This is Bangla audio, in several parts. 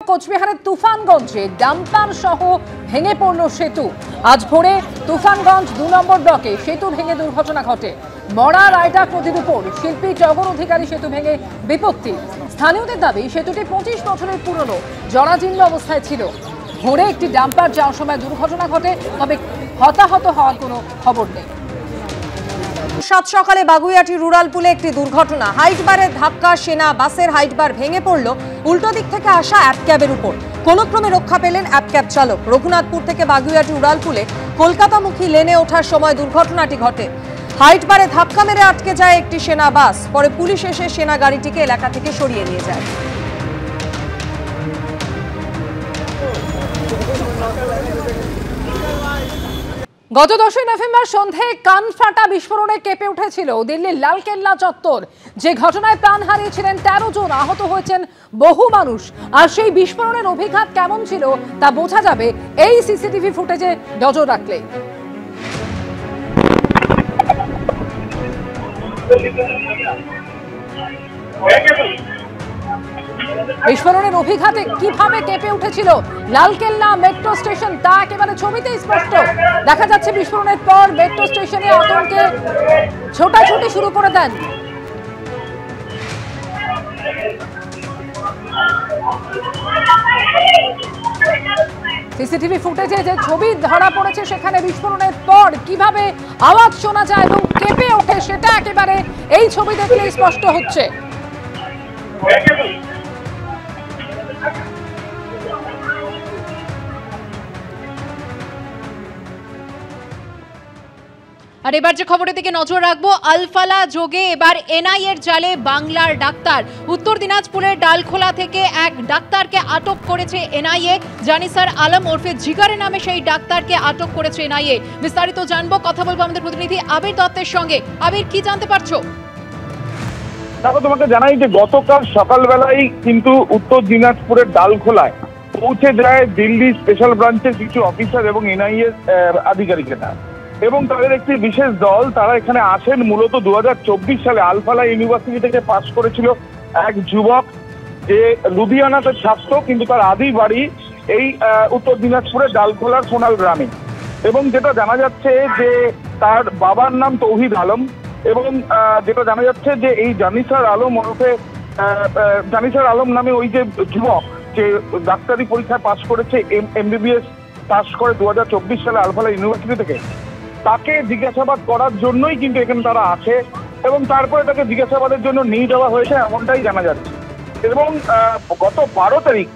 কোচবিহারের তুফানগঞ্জে ডাম্পার সহ ভেঙে পড়ল সেতু। আজ ভোরে তুফানগঞ্জ ২ নম্বর ব্লকে সেতু ভেঙে দুর্ঘটনা ঘটে। মরা রায়ডাক নদীর উপর শিল্পী টগর অধিকারী সেতু ভেঙে বিপত্তি। স্থানীয়দের দাবি সেতুটি ২৫ বছরের পুরনো, জরাজীর্ণ অবস্থায় ছিল। ভোরে একটি ডাম্পার যাওয়ার সময় দুর্ঘটনা ঘটে, তবে হতাহত হওয়ার কোনো খবর নেই। সাত সকালে বাগুইয়াটি রুরাল পুলে একটি দুর্ঘটনা। হাইটবারের ধাক্কা সেনা বাসের হাইটবার ভেঙে পড়ল উল্টো দিক থেকে আসা অ্যাপ ক্যাবের উপর। কোনো ক্রমে রক্ষা পেলেন অ্যাপ ক্যাব চালক। রঘুনাথপুর থেকে বাগুইয়াটি রুরাল পুলে কলকাতামুখী লেনে ওঠার সময় দুর্ঘটনাটি ঘটে। হাইটবারে ধাক্কা মেরে আটকে যায় একটি সেনা বাস। পরে পুলিশ এসে সেনা গাড়িটিকে এলাকা থেকে সরিয়ে নিয়ে যায়। গত 10 নভেম্বর সন্ধ্যায় কানফাটা বিস্ফোরণে কেঁপে উঠেছিল দিল্লির লালকেল্লা চত্বর। যে ঘটনায় প্রাণ হারিয়েছিলেন 13 জন, আহত হয়েছেন বহু মানুষ। আর সেই বিস্ফোরণের অভিঘাত কেমন ছিল তা বোঝা যাবে এই সিসিটিভি ফুটেজে নজর রাখলে। বিস্ফোরণের অভিঘাতে কিভাবে কেঁপে উঠেছিল লালকেল্লা মেট্রো স্টেশন তা একেবারে ছবিতেই স্পষ্ট। দেখা যাচ্ছে বিস্ফোরণের পর মেট্রো স্টেশনে আতঙ্কে ছোটাছুটি শুরু করে দেন। সিসিটিভি ফুটেজে যে ছবি ধরা পড়েছে সেখানে বিস্ফোরণের পর কিভাবে আওয়াজ শোনা যায় এবং কেঁপে ওঠে সেটা একেবারে এই ছবি দেখলে স্পষ্ট হচ্ছে। আর এবার যে খবরের দিকে নজর রাখবো, আলফালা যোগে এবার এনআইএর জালে বাংলার ডাক্তার। উত্তর দিনাজপুরের ডালখোলা থেকে এক ডাক্তারকে আটক করেছে এনআইএ। জানিসার আলম ওরফে জিগারে নামে সেই ডাক্তারকে আটক করেছে এনআইএ। বিস্তারিত জানবো, কথা বলবো আমাদের প্রতিনিধি আবির দত্তের সঙ্গে। আবির, কি জানতে পারছো? দেখো, তোমাকে জানাই যে গতকাল সকালবেলায় কিন্তু উত্তর দিনাজপুরের ডালখোলায় পৌঁছে যায় দিল্লি স্পেশাল ব্রাঞ্চের কিছু অফিসার এবং এনআইএ আধিকারিকেরা এবং তাদের একটি বিশেষ দল। তারা এখানে আসেন মূলত 2024 সালে আলফালা ইউনিভার্সিটি থেকে পাশ করেছিল এক যুবক, যে লুধিয়ানাতে ছাত্র, কিন্তু তার আদি বাড়ি এই উত্তর দিনাজপুরের ডালখোলার সোনাল গ্রামে। এবং যেটা জানা যাচ্ছে যে তার বাবার নাম তৌহিদ আলম এবং যেটা জানা যাচ্ছে যে এই জানিসার আলম ওরফে জানিসার আলম নামে ওই যে যুবক, যে ডাক্তারি পরীক্ষায় পাশ করেছে, এমবিবিএস পাশ করে 2024 সালে আলফালা ইউনিভার্সিটি থেকে, তাকে জিজ্ঞাসাবাদ করার জন্যই কিন্তু এখানে তারা আছে এবং তারপরে তাকে জিজ্ঞাসাবাদের জন্য নিয়ে যাওয়া হয়েছে এমনটাই জানা যাচ্ছে। এবং গত 12 তারিখ,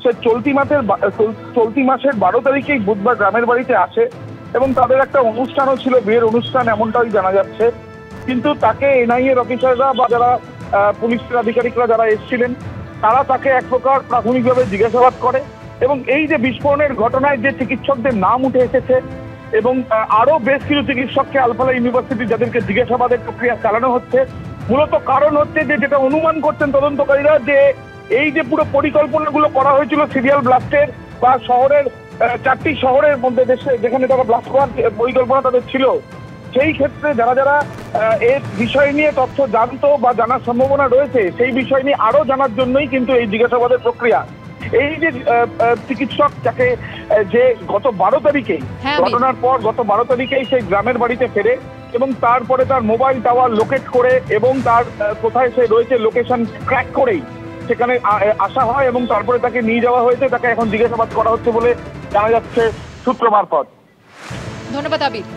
সে চলতি মাসের 12 তারিখেই বুধবার গ্রামের বাড়িতে আসে এবং তাদের একটা অনুষ্ঠানও ছিল, বিয়ের অনুষ্ঠান, এমনটাই জানা যাচ্ছে। কিন্তু তাকে এনআইএর অফিসাররা বা যারা পুলিশের আধিকারিকরা যারা এসেছিলেন, তারা তাকে এক প্রকার প্রাথমিকভাবে জিজ্ঞাসাবাদ করে এবং এই যে বিস্ফোরণের ঘটনায় যে চিকিৎসকদের নাম উঠে এসেছে এবং আরো বেশ কিছু চিকিৎসককে আলফালা ইউনিভার্সিটি যাদেরকে জিজ্ঞাসাবাদের প্রক্রিয়া চালানো হচ্ছে, মূলত কারণ হচ্ছে যে যেটা অনুমান করছেন তদন্তকারীরা, যে এই যে পুরো পরিকল্পনাগুলো করা হয়েছিল সিরিয়াল ব্লাস্টের বা শহরের 4টি শহরের মধ্যে দেশে যেখানে তারা ব্লাস্ট করার পরিকল্পনা তাদের ছিল, সেই ক্ষেত্রে যারা যারা এর বিষয় নিয়ে তথ্য জানতো বা জানার সম্ভাবনা রয়েছে, সেই বিষয় নিয়ে আরো জানার জন্যই কিন্তু এই জিজ্ঞাসাবাদের প্রক্রিয়া। এই যে চিকিৎসক যাকে যে গত 12 তারিখেই ঘটনার পর গত 12 তারিখেই সেই গ্রামের বাড়িতে ফেরে এবং তারপরে তার মোবাইল টাওয়ার লোকেট করে এবং তার কোথায় সে রয়েছে লোকেশন ট্র্যাক করেই সেখানে আসা হয় এবং তারপরে তাকে নিয়ে যাওয়া হয়েছে। তাকে এখন জিজ্ঞাসাবাদ করা হচ্ছে বলে জানা যাচ্ছে সূত্র মারফত। ধন্যবাদ আবির।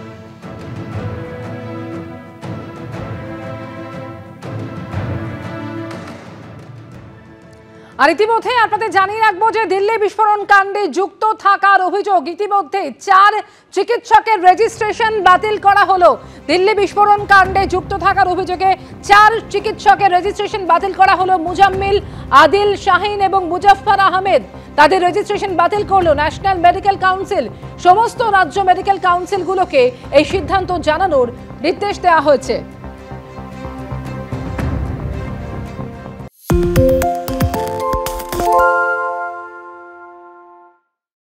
আর ইতিমধ্যে আপনাদের জানিয়ে রাখবো যে দিল্লি বিস্ফোরণ কাণ্ডে যুক্ত থাকার অভিযোগ ইতিমধ্যে 4 চিকিৎসকের রেজিস্ট্রেশন বাতিল করা হলো। দিল্লি বিস্ফোরণ কাণ্ডে যুক্ত থাকার অভিযোগে 4 চিকিৎসকের রেজিস্ট্রেশন বাতিল করা হলো। মুজাম্মিল, আদিল, শাহিন এবং মুজাফফর আহমেদ, তাদের রেজিস্ট্রেশন বাতিল করলো ন্যাশনাল মেডিকেল কাউন্সিল। সমস্ত রাজ্য মেডিকেল কাউন্সিলগুলোকে এই সিদ্ধান্ত জানানোর নির্দেশ দেওয়া হয়েছে।